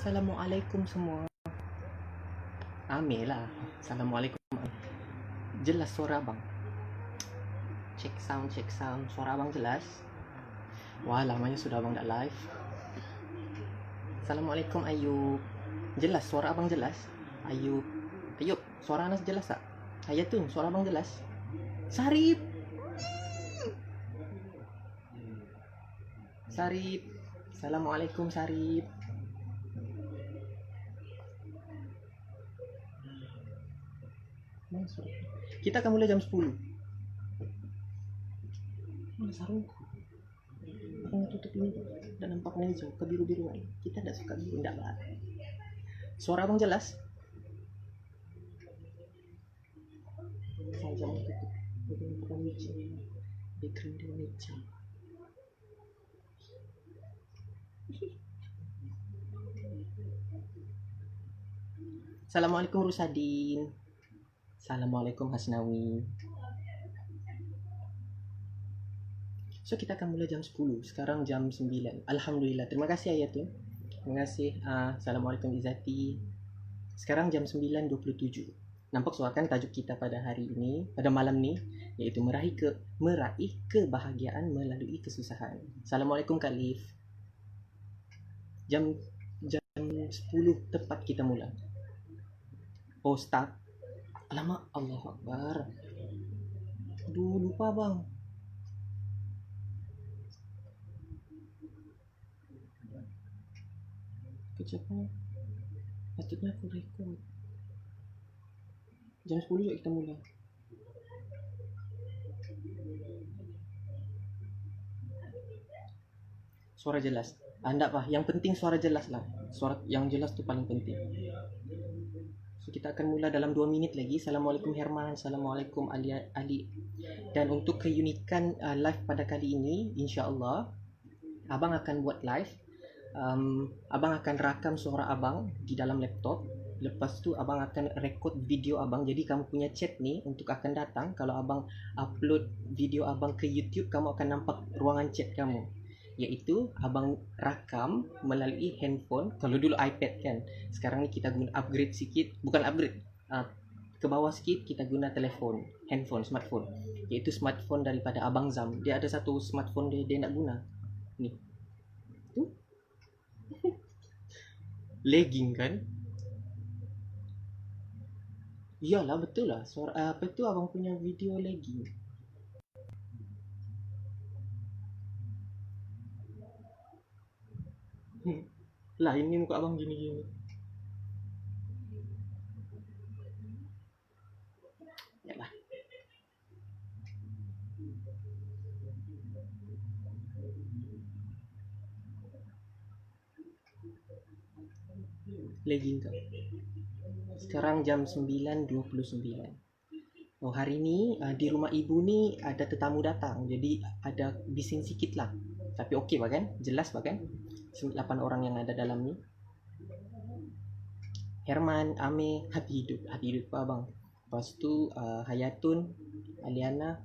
Assalamualaikum semua. Amir lah. Assalamualaikum. Jelas suara abang. Check sound. Suara abang jelas. Wah, lamanya sudah abang tak live. Assalamualaikum Ayub. Jelas suara abang jelas. Ayub, suara Anas jelas tak? Hayatun, suara abang jelas. Sarip. Assalamualaikum Sarip. Kita akan mulai jam 10. Mana sarungku? Aku tutup ini tak nampak meja kebiru-biruan. Kita tak suka biru, tak lah. Suara abang jelas? Saya jangan tutup. Bukan meja. Background dia meja. Assalamualaikum Rusadin. Assalamualaikum Hasnawi. So kita akan mulai jam 10. Sekarang jam 9. Alhamdulillah. Terima kasih Ayatun. Terima kasih. Assalamualaikum Izzati. Sekarang jam 9.27. Nampak suara kan tajuk kita pada hari ini, pada malam ni, iaitu meraih kebahagiaan melalui kesusahan. Assalamualaikum Kak Lif. Jam 10 tepat kita mula. Oh, start. Alamak, Allah Akbar. Aduh, lupa bang. Kejapnya. Patutnya aku rekod. Jam 10 juga kita mula. Suara jelas. Enggak pak, yang penting suara jelas lah. Suara yang jelas tu paling penting. So kita akan mula dalam 2 minit lagi. Assalamualaikum Herman. Assalamualaikum Ali. Dan untuk keunikan live pada kali ini, insya-Allah abang akan buat live. Abang akan rakam suara abang di dalam laptop. Lepas tu abang akan rekod video abang. Jadi kamu punya chat ni untuk akan datang. Kalau abang upload video abang ke YouTube, kamu akan nampak ruangan chat kamu. Iaitu abang rakam melalui handphone. Kalau dulu iPad kan, sekarang ni kita guna upgrade sikit. Bukan upgrade, ke bawah sikit kita guna telefon, handphone, smartphone. Iaitu smartphone daripada Abang Zam. Dia ada satu smartphone dia nak guna. Ni tu lagging kan? Iyalah, betul lah. Suara apa tu abang punya video lagging. Lah ini muka abang gini-gini. Yalah. Lagging kau. Sekarang jam 9.29. Oh, hari ni di rumah ibu ni ada tetamu datang. Jadi ada bising sikit lah. Tapi okey pak kan? Jelas pak kan? 8 orang yang ada dalam ni. Herman, Ame, hati hidup pak abang. Lepas tu Hayatun, Aliana,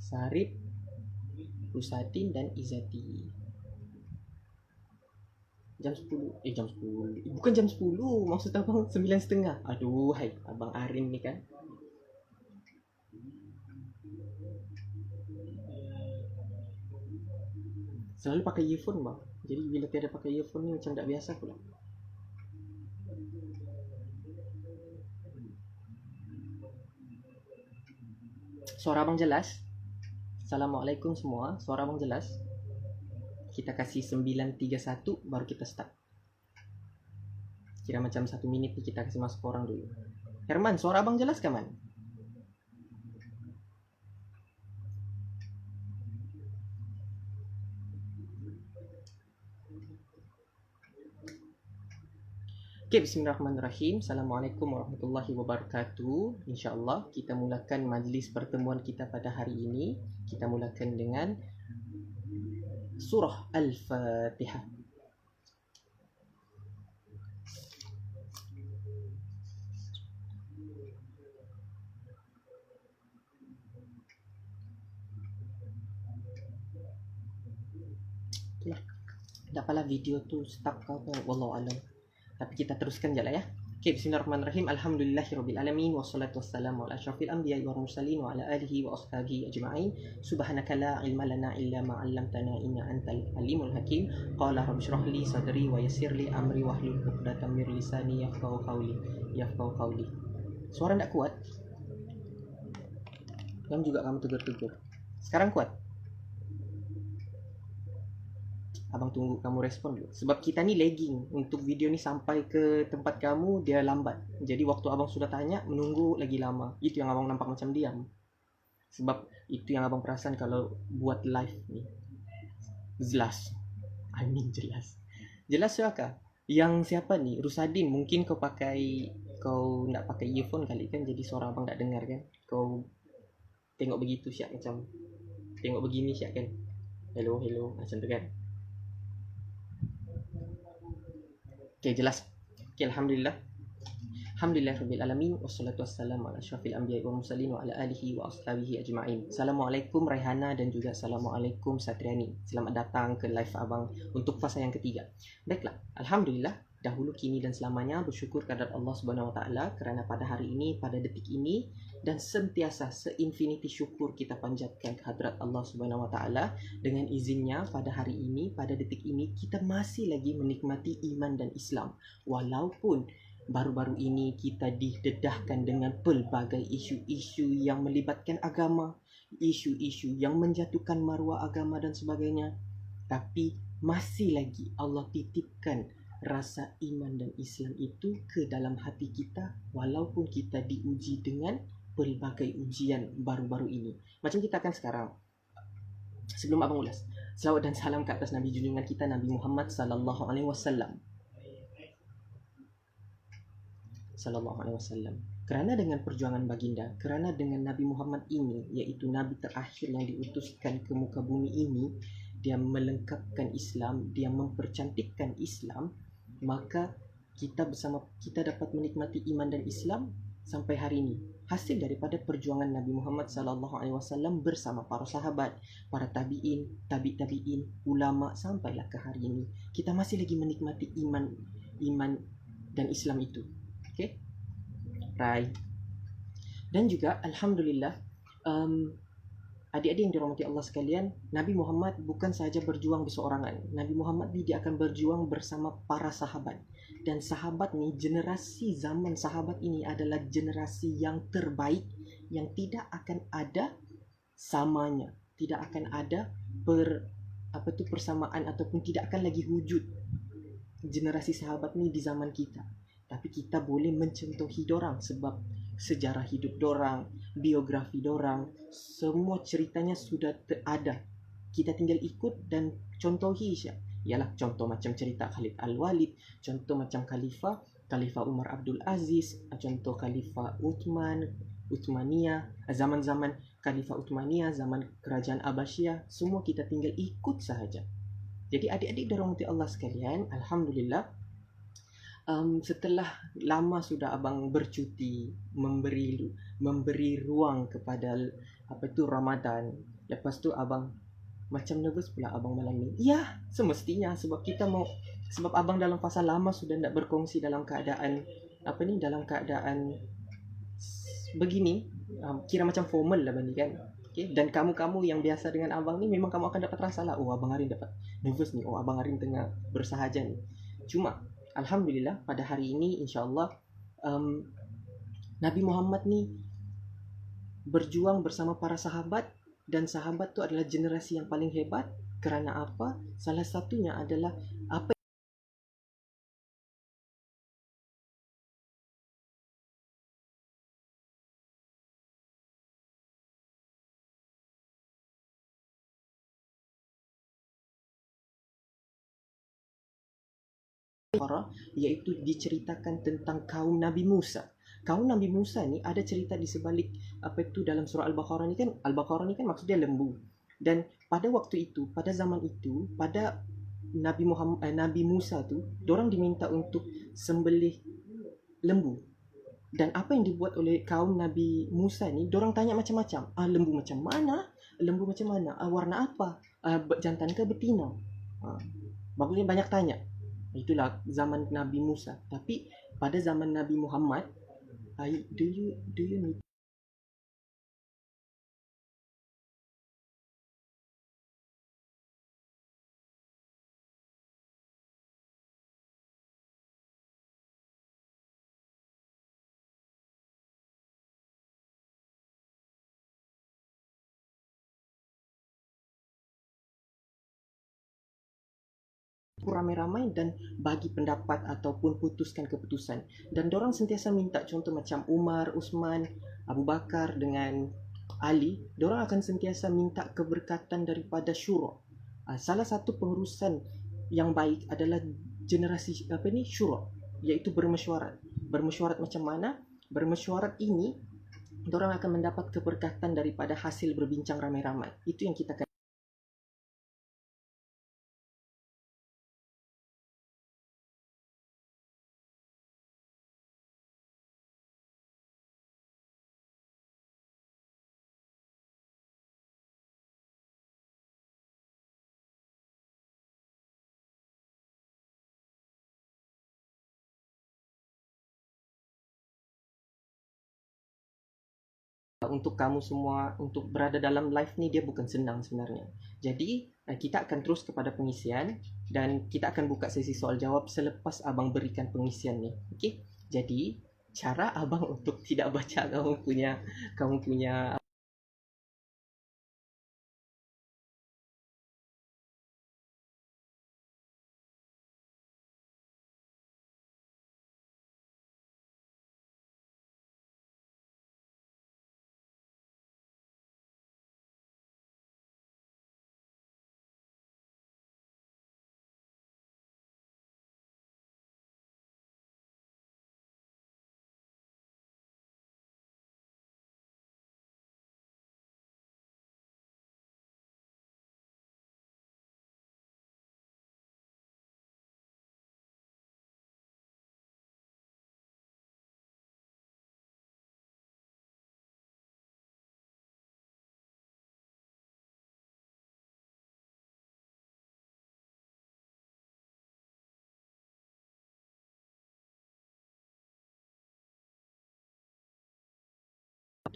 Sarip, Rusadin dan Izzati. Jam 10. Jam 10. Bukan jam 10. Maksud abang 9.30. Aduh, hai abang Arin ni kan. Selalu pakai earphone bang. Jadi bila tiada pakai earphone ni macam tak biasa pula. Suara abang jelas? Assalamualaikum semua. Suara abang jelas? Kita kasih 9.31 baru kita start. Kira macam 1 minit ni kita kasih masuk orang dulu. Herman, suara abang jelas ke man? Okay, bismillahirrahmanirrahim. Assalamualaikum warahmatullahi wabarakatuh. InsyaAllah kita mulakan majlis pertemuan kita pada hari ini. Kita mulakan dengan surah Al-Fatihah. Itulah. Tak apalah video tu stuck kau, wallahu alam. Tapi kita teruskan je lah ya. Okay, bismillahirrahmanirrahim. Alhamdulillahirabbil alamin wassalatu wassalamu ala asyrafil anbiya'i wal mursalin wa ala alihi wa ashabihi ajma'in. Subhanaka la ilma lana illa ma 'allamtana inna antal alimul hakim. Qala rabbi shrah li sadri wa yassir li amri wahlul 'uqdatam min lisani yafqahu qawli. Suara tak kuat. Yang juga kamu tegur-tegur. Sekarang kuat. Abang tunggu kamu respon dulu. Sebab kita ni lagging. Untuk video ni sampai ke tempat kamu, dia lambat. Jadi waktu abang sudah tanya, menunggu lagi lama. Itu yang abang nampak macam diam. Sebab itu yang abang perasan kalau buat live ni. Jelas. Jelas. Jelas siapa? Yang siapa ni? Rusadin. Mungkin kau nak pakai earphone kali kan. Jadi suara abang tak dengar kan. Kau tengok begitu siap macam. Tengok begini siap kan. Hello. Macam tu kan. Okay, jelas. Okay, Alhamdulillahirabbil alamin wassalatu wassalamu ala asyrafil anbiya'i wal mursalin wa ala alihi wa ashabihi ajma'in. Assalamualaikum Raihana dan juga assalamualaikum Satriani. Selamat datang ke live abang untuk fasa yang ketiga. Baiklah, alhamdulillah, dahulu, kini dan selamanya bersyukur kepada Allah Subhanahu wa taala kerana pada hari ini, pada detik ini dan sentiasa seinfinity syukur kita panjatkan kehadrat Allah Subhanahu wa taala. Dengan izinnya pada hari ini, pada detik ini kita masih lagi menikmati iman dan Islam. Walaupun baru-baru ini kita didedahkan dengan pelbagai isu-isu yang melibatkan agama, isu-isu yang menjatuhkan maruah agama dan sebagainya, tapi masih lagi Allah titipkan rasa iman dan Islam itu ke dalam hati kita walaupun kita diuji dengan pelbagai ujian baru-baru ini. Macam kita akan sekarang. Sebelum abang ulas, selawat dan salam ke atas Nabi junjungan kita Nabi Muhammad sallallahu alaihi wasallam. Kerana dengan perjuangan baginda, kerana dengan Nabi Muhammad ini, iaitu Nabi terakhir yang diutuskan ke muka bumi ini, dia melengkapkan Islam, dia mempercantikkan Islam, maka kita dapat menikmati iman dan Islam sampai hari ini. Hasil daripada perjuangan Nabi Muhammad sallallahu alaihi wasallam bersama para sahabat, para tabi'in, ulama sampailah ke hari ini. Kita masih lagi menikmati iman dan Islam itu. Okay? Right. Dan juga alhamdulillah, adik-adik yang dirahmati Allah sekalian, Nabi Muhammad bukan sahaja berjuang berseorangan. Nabi Muhammad ni dia akan berjuang bersama para sahabat. Dan sahabat ni, generasi zaman sahabat ini adalah generasi yang terbaik, yang tidak akan ada samanya, tidak akan ada persamaan ataupun tidak akan lagi wujud generasi sahabat ni di zaman kita. Tapi kita boleh mencontohi dorang sebab sejarah hidup dorang, biografi dorang, semua ceritanya sudah ada. Kita tinggal ikut dan contohi saja. Ialah contoh macam cerita Khalid Al-Walid, contoh macam Khalifah Umar Abdul Aziz, contoh Khalifah Uthmaniyah, zaman-zaman Khalifah Uthmaniyah, zaman kerajaan Abbasiyah, semua kita tinggal ikut sahaja. Jadi adik-adik dirahmati Allah sekalian, alhamdulillah, setelah lama sudah abang bercuti, memberi ruang kepada Ramadan. Lepas tu abang macam nervous pula abang malam ni. Ya, semestinya sebab abang dalam fasa lama sudah tak berkongsi dalam keadaan dalam keadaan begini, kira macam formal lah bani kan. Okay? Dan kamu yang biasa dengan abang ni, memang kamu akan dapat rasa lah, oh abang Arin dapat nervous ni, oh abang Arin tengah bersahaja ni. Cuma alhamdulillah pada hari ini insya-Allah Nabi Muhammad ni berjuang bersama para sahabat, dan sahabat tu adalah generasi yang paling hebat. Kerana apa? Salah satunya adalah apa iaitu diceritakan tentang kaum Nabi Musa. Kaum Nabi Musa ni ada cerita di sebalik dalam surah Al-Baqarah ni kan. Al-Baqarah ni kan maksudnya lembu. Dan pada waktu itu, pada zaman itu, pada Nabi Musa tu, dorang diminta untuk sembelih lembu. Dan apa yang dibuat oleh kaum Nabi Musa ni, dorang tanya macam-macam. Lembu macam mana? Lembu macam mana? Warna apa? Jantan ke betina? Bagusnya banyak tanya. Itulah zaman Nabi Musa. Tapi pada zaman Nabi Muhammad, do you need ramai-ramai dan bagi pendapat ataupun putuskan keputusan. Dan dorang sentiasa minta, contoh macam Umar, Usman, Abu Bakar dengan Ali, dorang akan sentiasa minta keberkatan daripada syura. Salah satu pengurusan yang baik adalah generasi syura, iaitu bermesyuarat. Bermesyuarat macam mana? Bermesyuarat ini dorang akan mendapat keberkatan daripada hasil berbincang ramai-ramai. Itu yang kita akan untuk kamu semua untuk berada dalam live ni dia bukan senang sebenarnya. Jadi kita akan terus kepada pengisian dan kita akan buka sesi soal jawab selepas abang berikan pengisian ni. Okey. Jadi cara abang untuk tidak baca kamu punya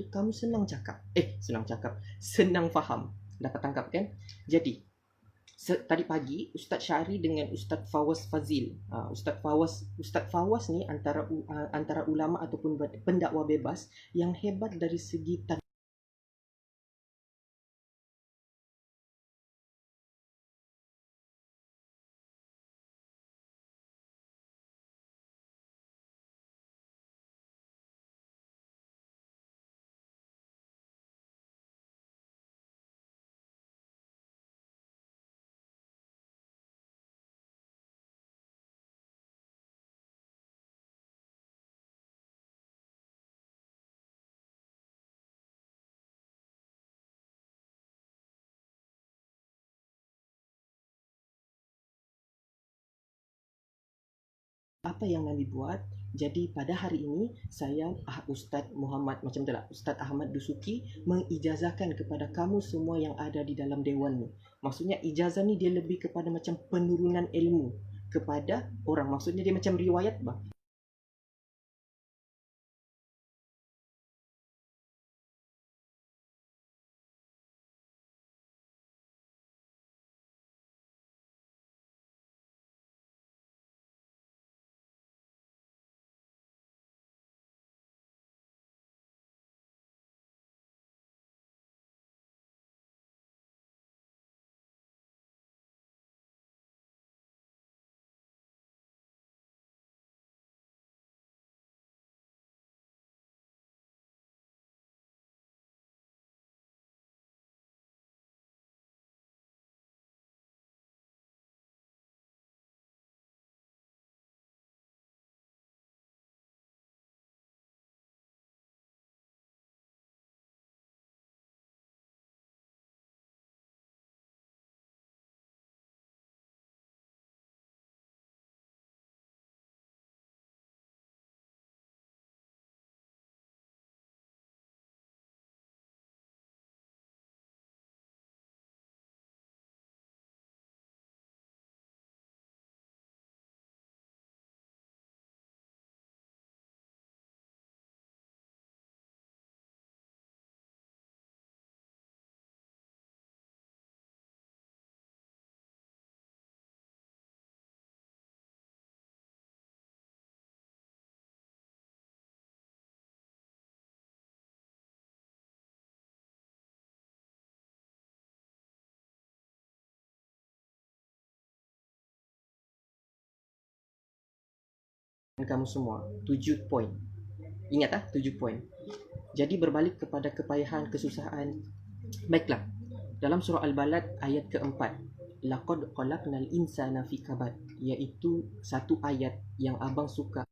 tu kamu senang faham. Dapat tangkap kan? Jadi tadi pagi Ustaz Syari dengan Ustaz Fawaz Fazil. Ustaz Fawaz ni antara ulama ataupun pendakwa bebas yang hebat dari segi apa yang Nabi buat. Jadi pada hari ini saya Ustaz Muhammad macam itulah Ustaz Ahmad Dusuki mengijazahkan kepada kamu semua yang ada di dalam dewan ni. Maksudnya ijazah ni dia lebih kepada macam penurunan ilmu kepada orang. Maksudnya dia macam riwayat bah. kamu semua. 7 poin. Ingat 7 poin. Jadi berbalik kepada kepayahan, kesusahan. Baiklah. Dalam surah Al-Balad ayat keempat, laqad khalaqnal insana fi kabad, iaitu satu ayat yang abang suka.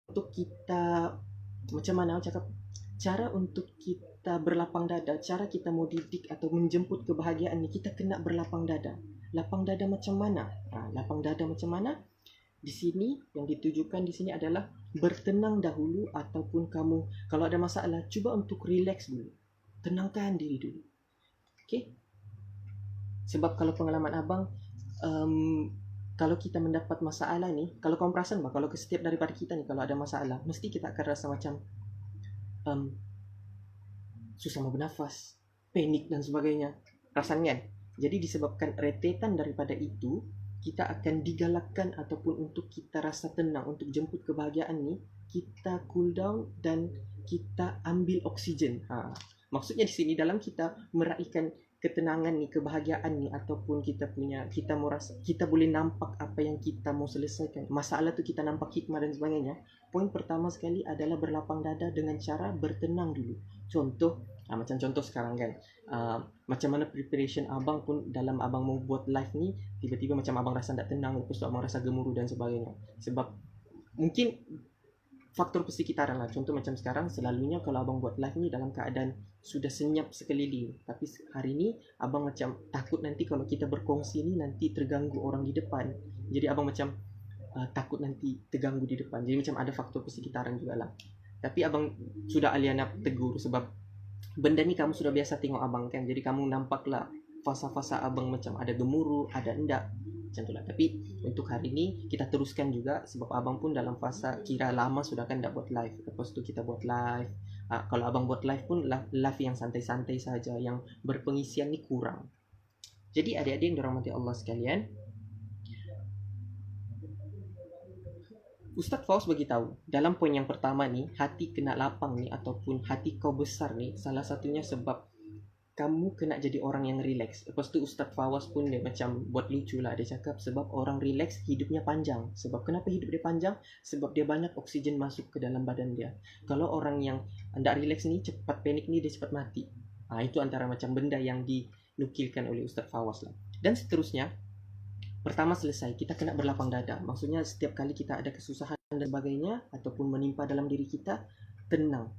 Untuk kita, macam mana cakap, cara untuk kita berlapang dada, cara kita mau didik atau menjemput kebahagiaan ni, kita kena berlapang dada. Lapang dada macam mana? Lapang dada macam mana? Di sini yang ditujukan di sini adalah bertenang dahulu, ataupun kamu kalau ada masalah cuba untuk relax dulu. Tenangkan diri dulu. Okey? Sebab kalau pengalaman abang, kalau kita mendapat masalah ni, kalau kamu perasan bah, kalau setiap daripada kita ni kalau ada masalah, mesti kita akan rasa macam susah mau bernafas, panik dan sebagainya. Perasan kan? Jadi disebabkan rentetan daripada itu, kita akan digalakkan ataupun untuk kita rasa tenang, untuk jemput kebahagiaan ni, kita cool down dan kita ambil oksigen. Maksudnya di sini dalam kita meraihkan ketenangan ni, kebahagiaan ni, ataupun kita mau rasa, kita boleh nampak apa yang kita mau selesaikan. Masalah tu kita nampak hikmah dan sebagainya. Poin pertama sekali adalah berlapang dada dengan cara bertenang dulu. Contoh, macam contoh sekarang kan, macam mana preparation abang pun dalam abang mau buat live ni, tiba-tiba macam abang rasa tak tenang, lepas tu abang rasa gemuruh dan sebagainya. Sebab mungkin faktor persekitaran lah. Contoh macam sekarang, selalunya kalau abang buat live ni dalam keadaan sudah senyap sekeliling, tapi hari ni abang macam takut nanti kalau kita berkongsi ni nanti terganggu orang di depan. Jadi abang macam takut nanti terganggu di depan. Jadi macam ada faktor persekitaran jugalah. Tapi abang sudah Aliana tegur sebab benda ni kamu sudah biasa tengok abang kan. Jadi kamu nampaklah fasa-fasa abang macam ada gemuruh, ada endak, macam itulah. Tapi untuk hari ni kita teruskan juga sebab abang pun dalam fasa kira lama sudah kan tak buat live. Lepas tu kita buat live. Kalau abang buat live pun live yang santai-santai saja, yang berpengisian ni kurang. Jadi adik-adik yang dirahmati Allah sekalian, Ustaz Faus beritahu dalam poin yang pertama ni, hati kena lapang ni ataupun hati kau besar ni, salah satunya sebab kamu kena jadi orang yang relax. Lepas tu Ustaz Fawaz pun dia macam buat lucu lah. Dia cakap sebab orang relax hidupnya panjang. Sebab kenapa hidup dia panjang? Sebab dia banyak oksigen masuk ke dalam badan dia. Kalau orang yang tak relax ni, cepat panik ni, dia cepat mati. Itu antara macam benda yang dinukilkan oleh Ustaz Fawaz lah. Dan seterusnya, pertama selesai, kita kena berlapang dada. Maksudnya setiap kali kita ada kesusahan dan sebagainya ataupun menimpa dalam diri kita, tenang.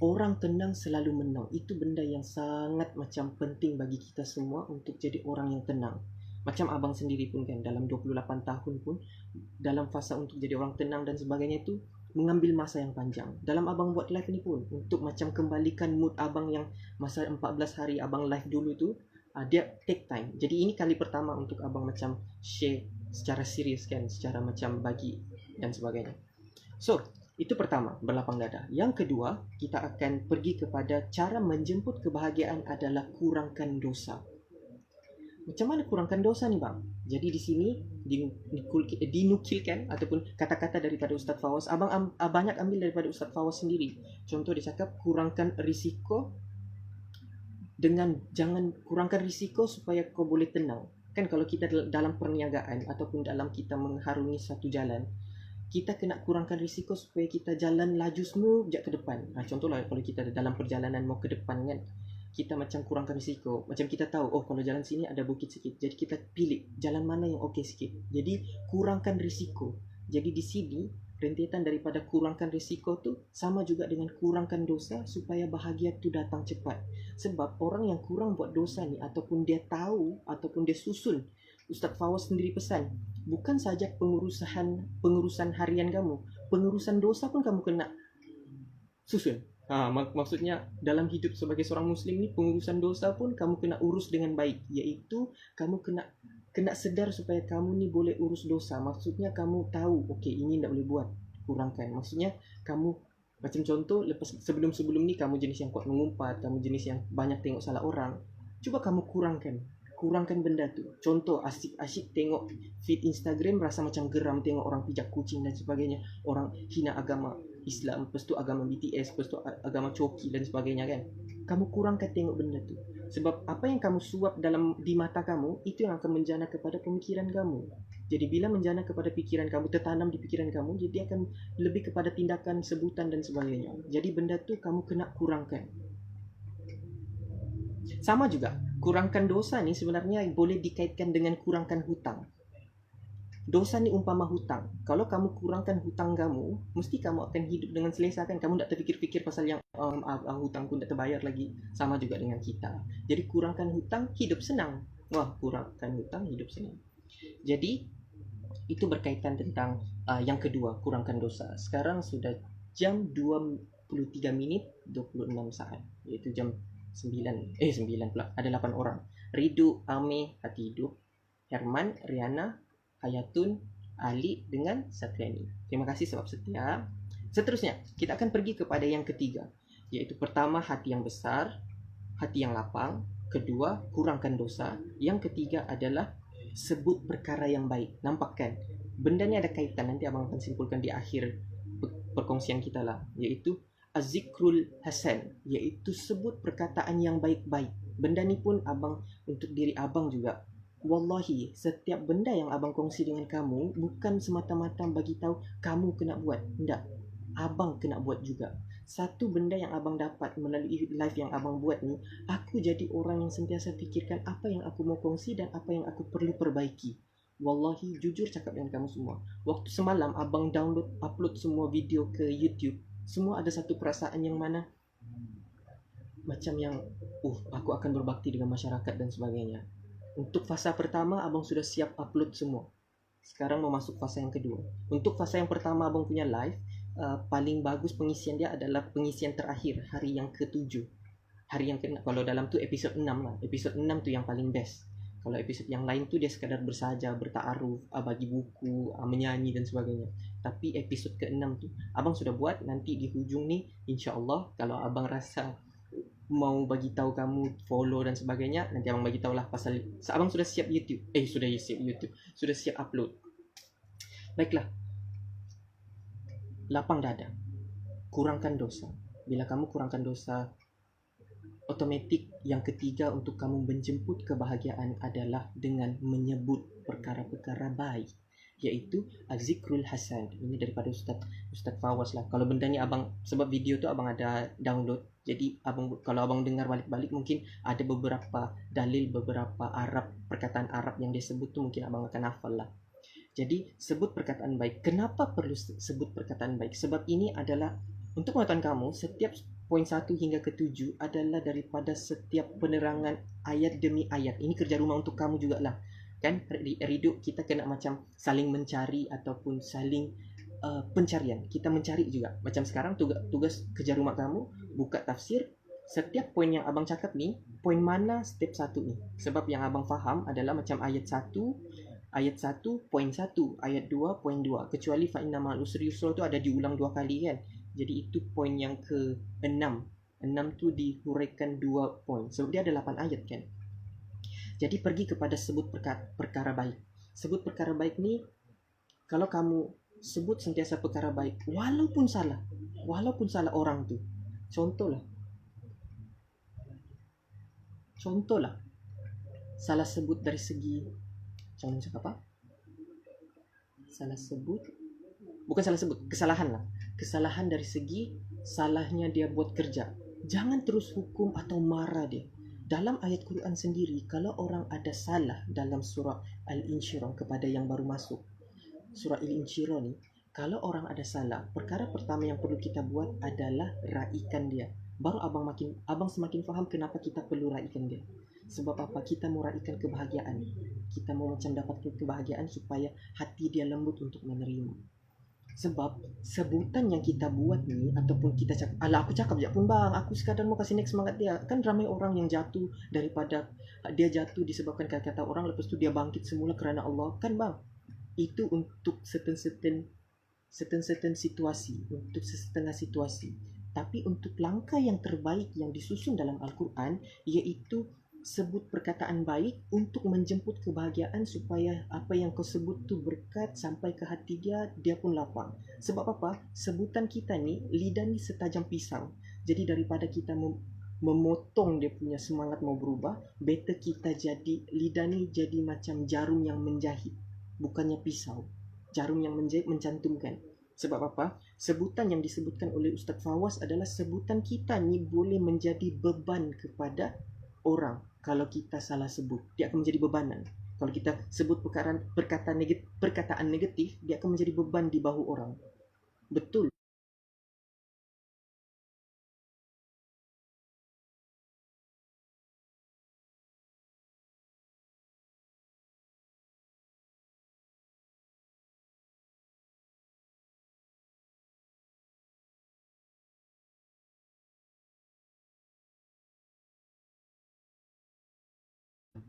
Orang tenang selalu menang. Itu benda yang sangat macam penting bagi kita semua untuk jadi orang yang tenang. Macam abang sendiri pun kan, dalam 28 tahun pun, dalam fasa untuk jadi orang tenang dan sebagainya itu mengambil masa yang panjang. Dalam abang buat live ni pun, untuk macam kembalikan mood abang yang masa 14 hari abang live dulu tu, dia take time. Jadi ini kali pertama untuk abang macam share secara serius kan, secara macam bagi dan sebagainya. So, itu pertama, berlapang dada. Yang kedua, kita akan pergi kepada cara menjemput kebahagiaan adalah kurangkan dosa. Macam mana kurangkan dosa ni bang? Jadi di sini dinukilkan ataupun kata-kata daripada Ustaz Fawaz. Abang banyak ambil daripada Ustaz Fawaz sendiri. Contoh dia cakap kurangkan risiko dengan jangan kurangkan risiko supaya kau boleh tenang. Kan kalau kita dalam perniagaan ataupun dalam kita mengharungi satu jalan, kita kena kurangkan risiko supaya kita jalan laju smooth je ke depan. Contohlah kalau kita dalam perjalanan mau ke depan kan, kita macam kurangkan risiko. Macam kita tahu, oh kalau jalan sini ada bukit sikit. Jadi kita pilih jalan mana yang okey sikit. Jadi kurangkan risiko. Jadi di sini rentetan daripada kurangkan risiko tu sama juga dengan kurangkan dosa supaya bahagia tu datang cepat. Sebab orang yang kurang buat dosa ni ataupun dia tahu ataupun dia susun, Ustaz Fawaz sendiri pesan, bukan saja pengurusan harian kamu, pengurusan dosa pun kamu kena susun. Maksudnya dalam hidup sebagai seorang Muslim ni, pengurusan dosa pun kamu kena urus dengan baik. Iaitu kamu kena sedar supaya kamu ni boleh urus dosa. Maksudnya kamu tahu, okey ini tak boleh buat, kurangkan. Maksudnya kamu macam contoh sebelum ni kamu jenis yang kuat mengumpat, kamu jenis yang banyak tengok salah orang. Cuba kamu kurangkan benda tu. Contoh asyik tengok feed Instagram rasa macam geram tengok orang pijak kucing dan sebagainya, orang hina agama Islam, lepas tu agama BTS, lepas tu agama coki dan sebagainya kan. Kamu kurangkan tengok benda tu. Sebab apa yang kamu suap di mata kamu, itu yang akan menjana kepada pemikiran kamu. Jadi bila menjana kepada pikiran kamu, tertanam di pikiran kamu, jadi akan lebih kepada tindakan, sebutan dan sebagainya. Jadi benda tu kamu kena kurangkan. Sama juga, kurangkan dosa ni sebenarnya boleh dikaitkan dengan kurangkan hutang. Dosa ni umpama hutang. Kalau kamu kurangkan hutang kamu, mesti kamu akan hidup dengan selesa kan. Kamu tak terfikir-fikir pasal yang hutang pun tak terbayar lagi. Sama juga dengan kita. Jadi kurangkan hutang, hidup senang. Wah, kurangkan hutang, hidup senang. Jadi itu berkaitan tentang yang kedua, kurangkan dosa. Sekarang sudah jam 23 minit 26 saat. Iaitu jam 9 pula. Ada 8 orang. Ridu, Ame, Hati Hidup, Herman, Riana, Hayatun, Ali dengan Satriani. Terima kasih sebab setia. Seterusnya, kita akan pergi kepada yang ketiga, iaitu pertama, hati yang besar, hati yang lapang. Kedua, kurangkan dosa. Yang ketiga adalah sebut perkara yang baik. Nampak kan? Benda ni ada kaitan. Nanti abang akan simpulkan di akhir perkongsian kita lah, iaitu Azikrul Hasan, iaitu sebut perkataan yang baik-baik. Benda ni pun abang untuk diri abang juga. Wallahi, setiap benda yang abang kongsi dengan kamu bukan semata-mata bagi tahu kamu kena buat. Tidak. Abang kena buat juga. Satu benda yang abang dapat melalui live yang abang buat ni, aku jadi orang yang sentiasa fikirkan apa yang aku mau kongsi dan apa yang aku perlu perbaiki. Wallahi, jujur cakap dengan kamu semua. Waktu semalam abang upload semua video ke YouTube, semua ada satu perasaan yang mana macam yang aku akan berbakti dengan masyarakat dan sebagainya. Untuk fasa pertama abang sudah siap upload semua. Sekarang mau masuk fasa yang kedua. Untuk fasa yang pertama abang punya live, paling bagus pengisian dia adalah pengisian terakhir, hari yang ke-7. Hari yang ke-6, kalau dalam tu episod 6 lah. Episod 6 tu yang paling best. Kalau episod yang lain tu dia sekadar bersaja, bertaaruf, bagi buku, menyanyi dan sebagainya. Tapi episod ke-6 tu abang sudah buat. Nanti di hujung ni insya-Allah kalau abang rasa mau bagi tahu kamu follow dan sebagainya, nanti abang bagi tahulah pasal abang sudah siap YouTube. Sudah siap upload. Baiklah. Lapang dada. Kurangkan dosa. Bila kamu kurangkan dosa, otomatik yang ketiga untuk kamu menjemput kebahagiaan adalah dengan menyebut perkara-perkara baik, iaitu Azikrul Hasan. Ini daripada Ustaz Fawaz lah. Kalau benda ni abang, sebab video tu abang ada download, jadi kalau abang dengar balik-balik mungkin ada beberapa dalil, beberapa perkataan Arab yang dia sebut tu mungkin abang akan hafal lah. Jadi sebut perkataan baik. Kenapa perlu sebut perkataan baik? Sebab ini adalah untuk pengetahuan kamu, setiap poin 1 hingga ke 7 adalah daripada setiap penerangan ayat demi ayat. Ini kerja rumah untuk kamu jugalah. Kan Riduk kita kena macam saling mencari ataupun saling pencarian. Kita mencari juga. Macam sekarang tugas kerja rumah kamu buka tafsir. Setiap poin yang abang cakap ni, poin mana step 1 ni. Sebab yang abang faham adalah macam ayat 1 poin 1, ayat 2 poin 2. Kecuali fa inna ma'al usri yusra tu ada diulang 2 kali kan. Jadi itu poin yang ke-6. 6 tu dihuraikan 2 poin. Sebab dia ada 8 ayat kan. Jadi pergi kepada sebut perkara baik. Sebut perkara baik ni, kalau kamu sebut sentiasa perkara baik, walaupun salah orang tu. Contohlah, salah sebut dari segi, macam cakap apa? Kesalahan dari segi salahnya dia buat kerja. Jangan terus hukum atau marah dia. Dalam ayat Quran sendiri, kalau orang ada salah dalam surah Al-Insyirah, kepada yang baru masuk surah Al-Insyirah ni, kalau orang ada salah, perkara pertama yang perlu kita buat adalah raikan dia. Baru abang semakin faham kenapa kita perlu raikan dia. Sebab apa? Kita mau raikan kebahagiaan. Kita mau macam dapat kebahagiaan supaya hati dia lembut untuk menerima. Sebab sebutan yang kita buat ni, ataupun kita cakap, alah aku cakap je pun bang, aku sekadar mau kasih next semangat dia. Kan ramai orang yang jatuh daripada dia jatuh disebabkan kata-kata orang, lepas tu dia bangkit semula kerana Allah. Kan bang, itu untuk certain situasi, untuk setengah situasi. Tapi untuk langkah yang terbaik yang disusun dalam Al-Quran, iaitu sebut perkataan baik untuk menjemput kebahagiaan, supaya apa yang kau sebut tu berkat sampai ke hati dia pun lapang. Sebab apa? Sebutan kita ni, lidah ni setajam pisau. Jadi daripada kita memotong dia punya semangat mau berubah, better kita jadi, lidah ni jadi macam jarum yang menjahit, bukannya pisau. Jarum yang menjahit, mencantumkan. Sebab apa? Sebutan yang disebutkan oleh Ustaz Fawaz adalah sebutan kita ni boleh menjadi beban kepada orang. Kalau kita salah sebut, dia akan menjadi bebanan. Kalau kita sebut perkataan negatif, dia akan menjadi beban di bahu orang. Betul.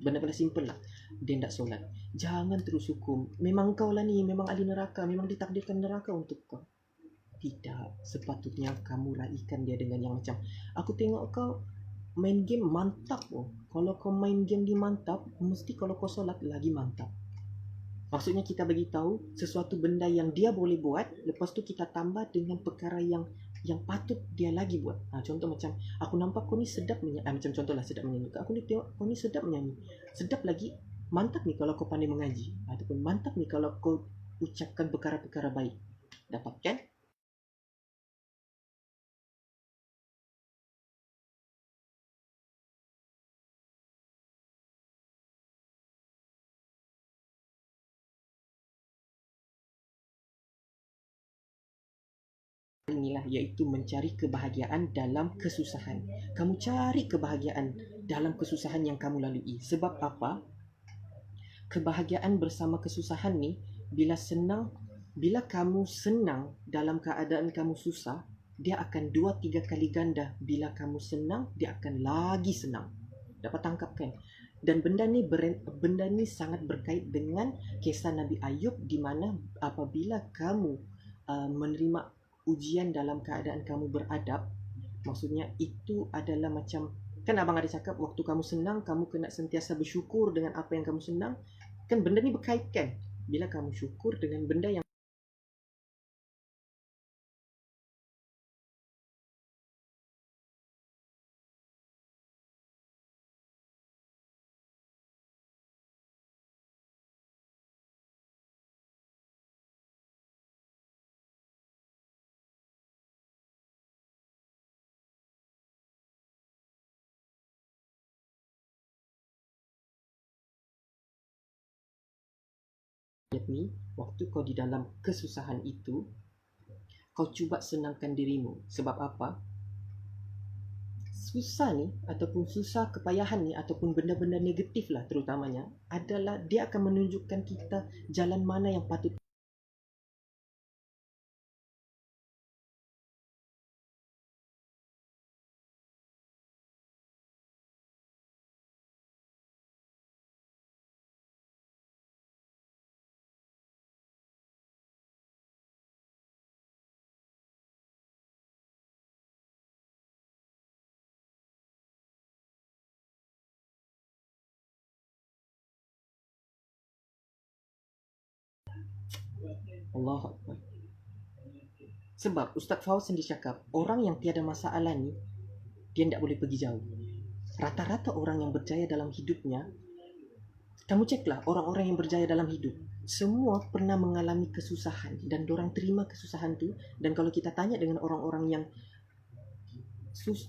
Benar-benar simple lah. Dia tak solat, jangan terus hukum, memang kau lah ni, memang ahli neraka, memang ditakdirkan neraka untuk kau. Tidak, sepatutnya kamu raikan dia dengan yang macam, aku tengok kau main game mantap. Kalau kau main game di mantap, mesti kalau kau solat lagi mantap. Maksudnya kita bagi tahu sesuatu benda yang dia boleh buat, lepas tu kita tambah dengan perkara yang patut dia lagi buat. Contoh macam, aku nampak kau ni sedap menyanyi, macam contohlah sedap menyanyi. Aku ni tengok kau ni sedap menyanyi. Sedap lagi, mantap ni kalau kau pandai mengaji. Ataupun mantap ni kalau kau ucapkan perkara-perkara baik. Dapat kan? Inilah, iaitu mencari kebahagiaan dalam kesusahan. Kamu cari kebahagiaan dalam kesusahan yang kamu lalui. Sebab apa? Kebahagiaan bersama kesusahan ni, bila kamu senang dalam keadaan kamu susah, dia akan 2-3 kali ganda. Bila kamu senang, dia akan lagi senang. Dapat tangkap kan? Dan benda ni sangat berkait dengan kisah Nabi Ayub, di mana apabila kamu menerima ujian dalam keadaan kamu beradab, maksudnya itu adalah macam, kan abang ada cakap waktu kamu senang, kamu kena sentiasa bersyukur dengan apa yang kamu senang. Kan benda ni berkaitan. Bila kamu syukur dengan benda yang ni, waktu kau di dalam kesusahan itu, kau cuba senangkan dirimu. Sebab apa? susah nih ataupun susah kepayahan nih ataupun benda-benda negatif lah terutamanya adalah dia akan menunjukkan kita jalan mana yang patut. Allah Akbar. Sebab Ustaz Fawaz sendiri cakap orang yang tiada masalah ni dia tidak boleh pergi jauh. Rata-rata orang yang berjaya dalam hidupnya, kamu ceklah orang-orang yang berjaya dalam hidup, semua pernah mengalami kesusahan dan dorang terima kesusahan tu. Dan kalau kita tanya dengan orang-orang yang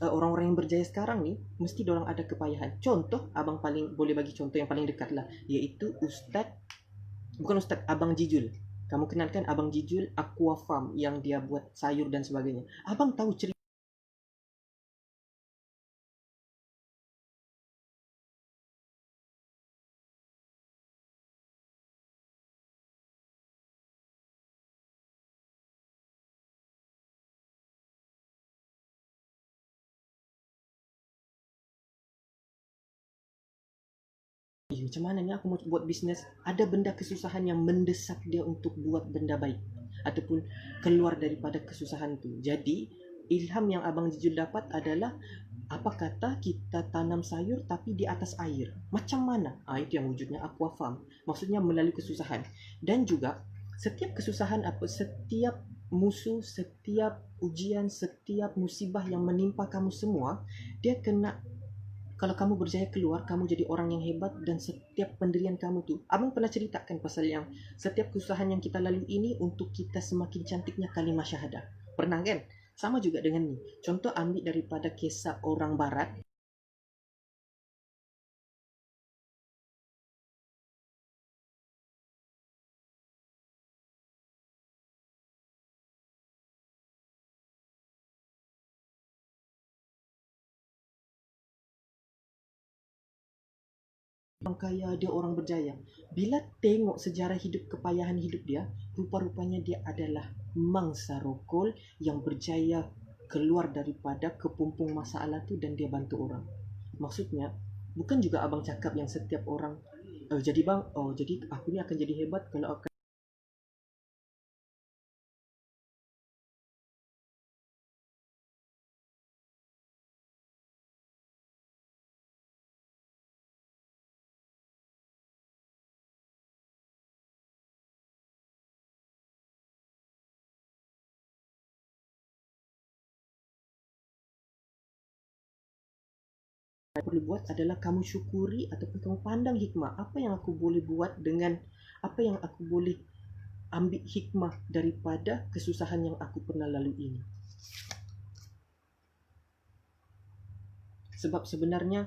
orang-orang yang berjaya sekarang ni, mesti dorang ada kepayahan. Contoh, abang paling boleh bagi contoh yang paling dekat lah, iaitu Abang Jijul. Kamu kenalkan Abang Jijul Aqua Farm yang dia buat sayur dan sebagainya. Abang tahu cerita macam mana ni aku mau buat bisnes, ada benda kesusahan yang mendesak dia untuk buat benda baik ataupun keluar daripada kesusahan tu. Jadi ilham yang Abang Jijul dapat adalah apa kata kita tanam sayur tapi di atas air. Macam mana? Itu yang wujudnya Aqua Farm. Maksudnya melalui kesusahan. Dan juga setiap kesusahan setiap musuh, setiap ujian, setiap musibah yang menimpa kamu semua, dia kena, kalau kamu berjaya keluar, kamu jadi orang yang hebat. Dan setiap pendirian kamu tuh, abang pernah ceritakan pasal yang setiap kesusahan yang kita lalui ini untuk kita semakin cantiknya kalimat syahadah. Pernah kan? Sama juga dengan ni. Contoh ambil daripada kisah orang barat. Orang kaya, dia orang berjaya. Bila tengok sejarah hidup, kepayahan hidup dia, rupa-rupanya dia adalah mangsa rokol yang berjaya keluar daripada kepompong masalah tu dan dia bantu orang. Maksudnya, bukan juga abang cakap yang setiap orang jadi bang, jadi aku ni akan jadi hebat kalau akan perlu buat adalah kamu syukuri ataupun kamu pandang hikmah. Apa yang aku boleh buat dengan apa yang aku boleh ambil hikmah daripada kesusahan yang aku pernah lalui ini. Sebab sebenarnya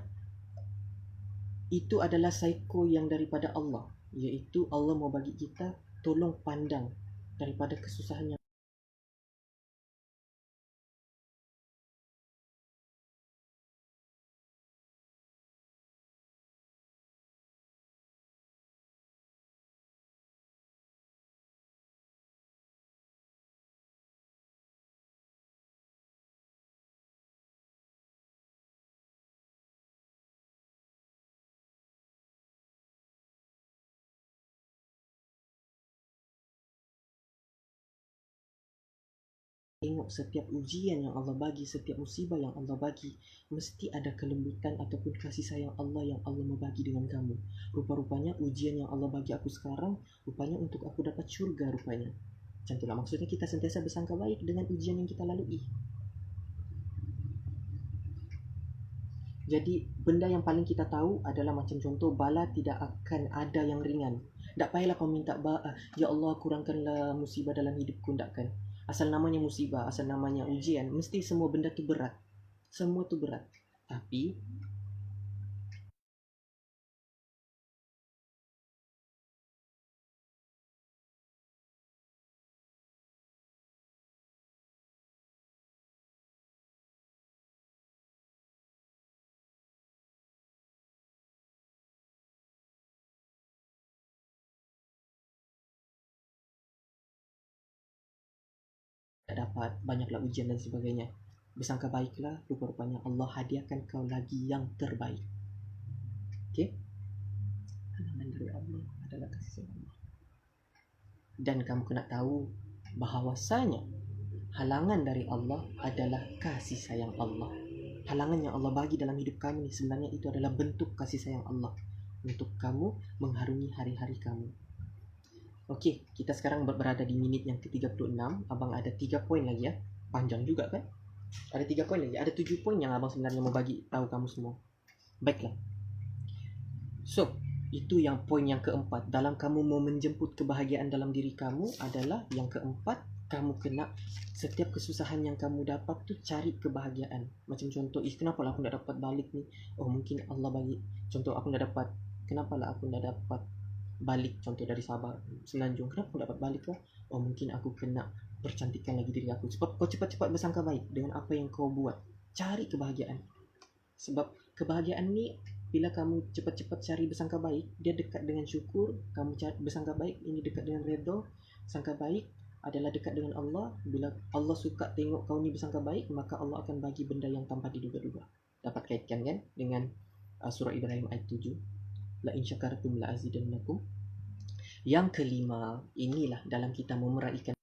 itu adalah psycho yang daripada Allah, iaitu Allah mau bagi kita tolong pandang daripada kesusahan yang tengok setiap ujian yang Allah bagi, setiap musibah yang Allah bagi, mesti ada kelembutan ataupun kasih sayang Allah yang Allah mau bagi dengan kamu. Rupa-rupanya ujian yang Allah bagi aku sekarang, rupanya untuk aku dapat syurga rupanya. Macam itulah maksudnya kita sentiasa bersangka baik dengan ujian yang kita lalui. Jadi benda yang paling kita tahu adalah macam contoh, bala tidak akan ada yang ringan. Tak payahlah kau minta ya Allah kurangkanlah musibah dalam hidupku, takkan. Asal namanya musibah, asal namanya ujian, mesti semua benda tu berat. Semua tu berat. Tapi dapat, banyaklah ujian dan sebagainya. Bersangka baiklah, rupa-rupanya Allah hadiahkan kau lagi yang terbaik. Okey? Halangan dari Allah adalah kasih sayang Allah. Dan kamu kena tahu bahawasanya halangan dari Allah adalah kasih sayang Allah. Halangan yang Allah bagi dalam hidup kamu ni sebenarnya itu adalah bentuk kasih sayang Allah untuk kamu mengharungi hari-hari kamu. Okey, kita sekarang berada di minit yang ke-36. Abang ada 3 poin lagi ya. Panjang juga kan? Ada 3 poin lagi. Ada 7 poin yang abang sebenarnya mau bagi tahu kamu semua. Baiklah. So, itu yang poin yang keempat. Dalam kamu mau menjemput kebahagiaan dalam diri kamu adalah yang keempat, kamu kena setiap kesusahan yang kamu dapat tu cari kebahagiaan. Macam contoh, kenapa lah aku tak dapat balik ni? Oh, mungkin Allah bagi. Contoh, aku tak dapat. Kenapa lah aku tak dapat balik, contoh dari Sabah Semenanjung, kenapa aku dapat balik lah? Oh, mungkin aku kena percantikkan lagi diri aku. Sebab kau cepat-cepat bersangka baik dengan apa yang kau buat. Cari kebahagiaan. Sebab kebahagiaan ni bila kamu cepat-cepat cari bersangka baik, dia dekat dengan syukur. Kamu cari bersangka baik, ini dekat dengan redha. Sangka baik adalah dekat dengan Allah. Bila Allah suka tengok kau ni bersangka baik, maka Allah akan bagi benda yang tanpa diduga-duga. Dapat kaitkan kan dengan surah Ibrahim ayat 7. La in syakartum la azidannakum. Yang kelima, inilah dalam kita memeraikan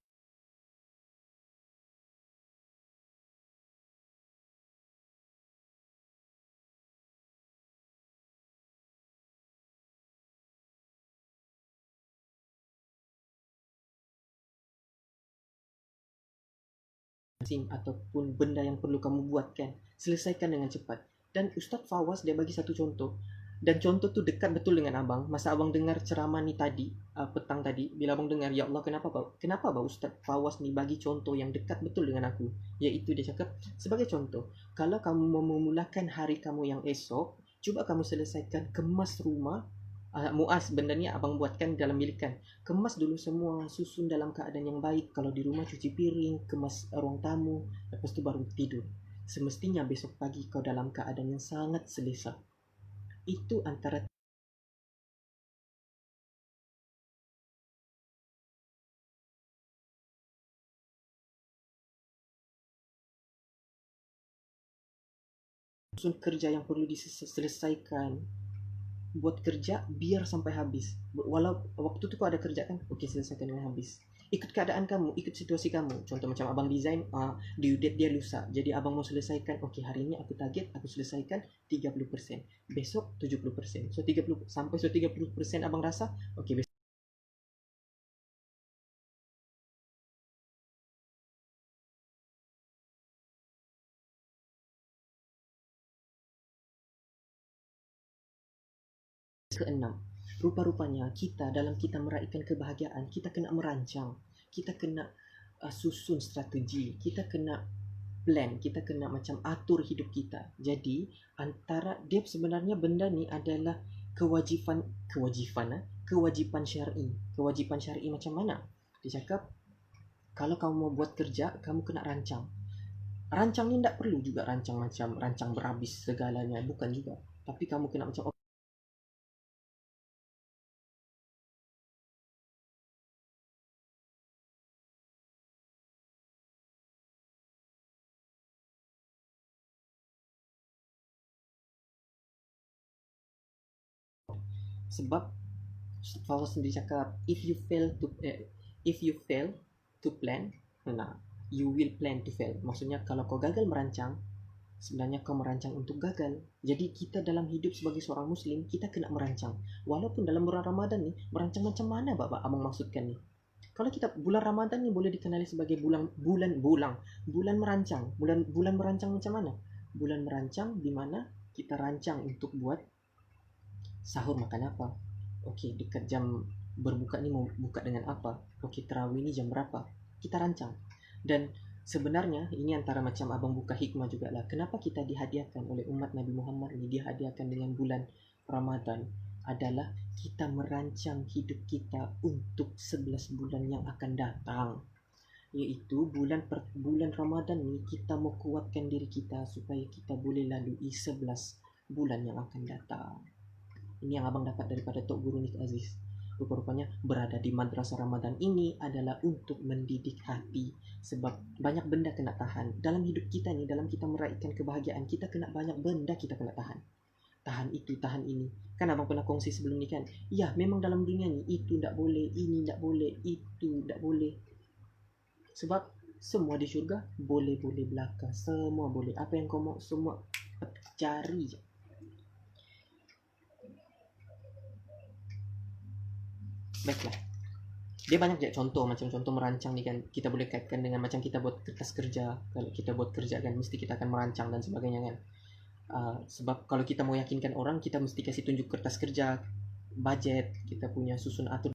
ataupun benda yang perlu kamu buatkan, selesaikan dengan cepat. Dan Ustaz Fawaz dia bagi satu contoh, dan contoh tu dekat betul dengan abang. Masa abang dengar ceramah ni tadi, petang tadi, bila abang dengar, ya Allah, kenapa Ustaz Fawaz ni bagi contoh yang dekat betul dengan aku, iaitu dia cakap sebagai contoh, kalau kamu mau memulakan hari kamu yang esok, cuba kamu selesaikan kemas rumah. Muaz, benda ni abang buatkan dalam bilikan. Kemas dulu semua, susun dalam keadaan yang baik. Kalau di rumah cuci piring, kemas ruang tamu, lepas tu baru tidur. Semestinya besok pagi kau dalam keadaan yang sangat selesa. Itu antara susun kerja yang perlu diselesaikan. Buat kerja biar sampai habis. Walau waktu tu kau ada kerja kan, okey, selesaikan dengan habis. Ikut keadaan kamu, ikut situasi kamu. Contoh macam abang design, due date dia lusa. Jadi abang mau selesaikan, okey, hari ini aku target aku selesaikan 30%. Besok 70%. So 30 sampai 30% abang rasa, okey, besok keenam. Rupa-rupanya kita dalam kita meraihkan kebahagiaan, kita kena merancang. Kita kena susun strategi. Kita kena plan, kita kena macam atur hidup kita. Jadi antara dia sebenarnya benda ni adalah kewajipan syar'i. Kewajipan syar'i macam mana? Dia cakap kalau kamu mau buat kerja, kamu kena rancang. Rancang ni tak perlu juga rancang macam rancang berhabis segalanya, bukan juga. Tapi kamu kena macam sebab Fawaz sendiri cakap if you fail to plan, nah, you will plan to fail. Maksudnya kalau kau gagal merancang, sebenarnya kau merancang untuk gagal. Jadi kita dalam hidup sebagai seorang Muslim, kita kena merancang. Walaupun dalam bulan Ramadan ni, merancang macam mana Bapak abang maksudkan ni? Kalau kita bulan Ramadan ni boleh dikenali sebagai bulan merancang. Bulan merancang macam mana? Bulan merancang di mana kita rancang untuk buat sahur makan apa. Okey, dekat jam berbuka ni mau buka dengan apa? Okey, tarawih ni jam berapa? Kita rancang. Dan sebenarnya ini antara macam abang buka hikmah jugalah. Kenapa kita dihadiahkan oleh umat Nabi Muhammad ni, dihadiahkan dengan bulan Ramadan, adalah kita merancang hidup kita untuk 11 bulan yang akan datang. Iaitu bulan Ramadan ni kita mau kuatkan diri kita supaya kita boleh lalui 11 bulan yang akan datang. Ini yang abang dapat daripada Tok Guru Nik Aziz. Rupa-rupanya berada di madrasah Ramadan ini adalah untuk mendidik hati. Sebab banyak benda kena tahan. Dalam hidup kita nih, dalam kita meraihkan kebahagiaan, kita kena banyak benda kita kena tahan. Tahan itu, tahan ini. Kan abang pernah kongsi sebelum ni kan. Ya, memang dalam dunia ni, itu tak boleh, ini tak boleh, itu tak boleh. Sebab semua di syurga boleh-boleh belaka. Semua boleh. Apa yang kau mau, semua cari je. Baiklah. Dia banyak je contoh, macam contoh merancang ni kan. Kita boleh kaitkan dengan macam kita buat kertas kerja. Kalau kita buat kerja kan, mesti kita akan merancang dan sebagainya kan. Sebab kalau kita mau yakinkan orang, kita mesti kasih tunjuk kertas kerja, budget, kita punya susun atur.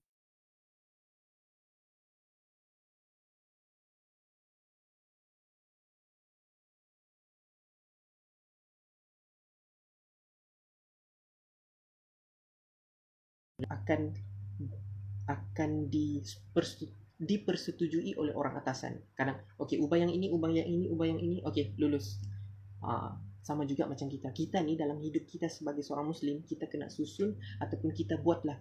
akan akan dipersetujui oleh orang atasan. Kadang okey, ubah yang ini, ubah yang ini, ubah yang ini, okey, lulus. Sama juga macam kita ni dalam hidup kita sebagai seorang muslim, kita kena susun ataupun kita buatlah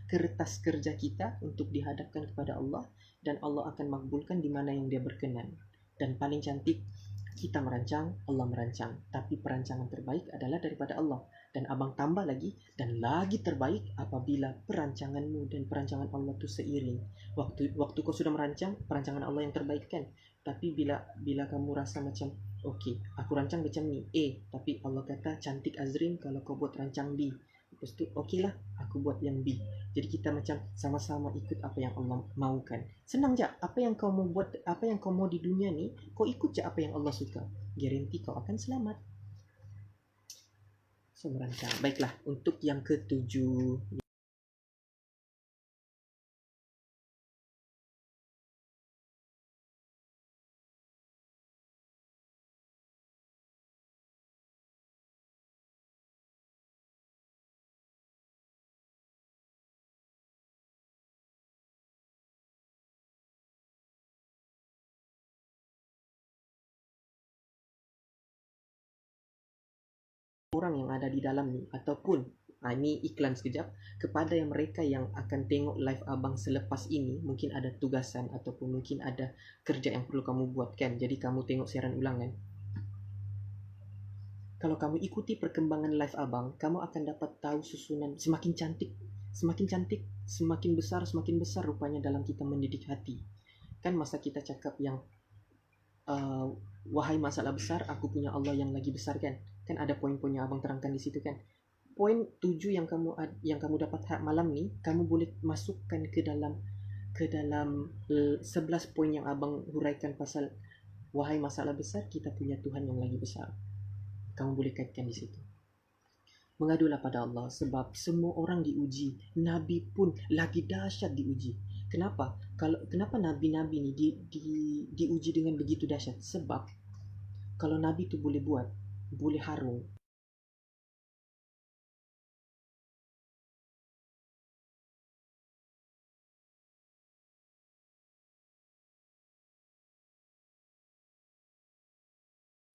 kertas kerja kita untuk dihadapkan kepada Allah, dan Allah akan makbulkan di mana yang dia berkenan. Dan paling cantik, kita merancang, Allah merancang, tapi perancangan terbaik adalah daripada Allah. Dan abang tambah lagi, dan lagi terbaik apabila perancanganmu dan perancangan Allah tu seiring. Waktu kau sudah merancang, perancangan Allah yang terbaik kan. Tapi bila kamu rasa macam, okey, aku rancang macam ni A, tapi Allah kata cantik Azrin kalau kau buat rancang B. Lepas tu okey lah, aku buat yang B. Jadi kita macam sama-sama ikut apa yang Allah mahukan. Senang je, apa yang kau mau buat, apa yang kau mau di dunia ni, kau ikut je apa yang Allah suka. Garanti kau akan selamat. So merancang. Baiklah, untuk yang ketujuh, orang yang ada di dalam ni ataupun ini iklan sekejap kepada yang mereka yang akan tengok live abang selepas ini, mungkin ada tugasan ataupun mungkin ada kerja yang perlu kamu buat kan, jadi kamu tengok siaran ulang kan. Kalau kamu ikuti perkembangan live abang, kamu akan dapat tahu susunan semakin cantik, semakin cantik, semakin besar rupanya dalam kita mendidik hati. Kan masa kita cakap yang wahai masalah besar, aku punya Allah yang lagi besar kan. Kan ada poin-poin yang abang terangkan di situ kan. Poin 7 yang kamu dapat malam ni, kamu boleh masukkan ke dalam 11 poin yang abang huraikan pasal wahai masalah besar, kita punya Tuhan yang lagi besar. Kamu boleh kaitkan di situ. Mengadulah pada Allah sebab semua orang diuji. Nabi pun lagi dahsyat diuji. Kenapa nabi-nabi ni diuji dengan begitu dahsyat? Sebab kalau nabi tu boleh buat, boleh harung,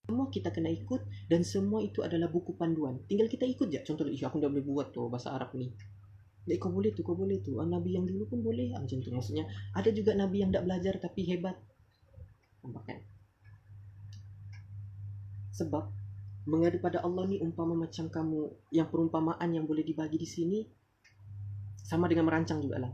semua kita kena ikut, dan semua itu adalah buku panduan. Tinggal kita ikut je. Contoh, aku dah boleh buat tu bahasa Arab ni. Kau boleh tu. Nabi yang dulu pun boleh macam tu. Maksudnya ada juga nabi yang tak belajar tapi hebat. Nampak kan? Sebab mengadu pada Allah ni umpama macam kamu, yang perumpamaan yang boleh dibagi di sini sama dengan merancang jugalah.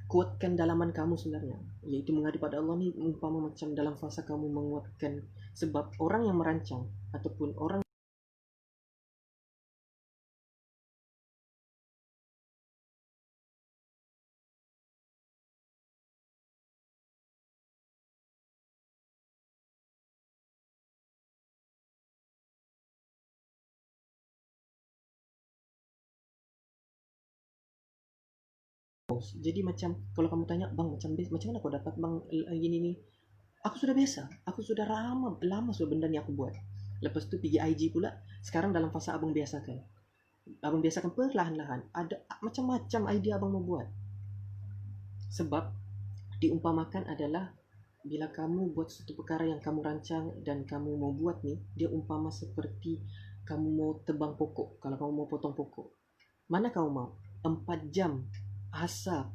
Kuatkan dalaman kamu sebenarnya, iaitu mengadu pada Allah ni umpama macam dalam fasa kamu menguatkan. Sebab orang yang merancang ataupun orang jadi macam kalau kamu tanya bang macam mana kau dapat bang gini ni, aku sudah biasa, aku sudah lama sudah benda ni aku buat. Lepas tu pergi IG pula, sekarang dalam fasa abang biasakan perlahan-lahan. Ada macam-macam idea abang mau buat. Sebab diumpamakan adalah bila kamu buat satu perkara yang kamu rancang dan kamu mau buat ni, dia umpama seperti kamu mau tebang pokok. Kalau kamu mau potong pokok, mana kamu mau 4 jam asah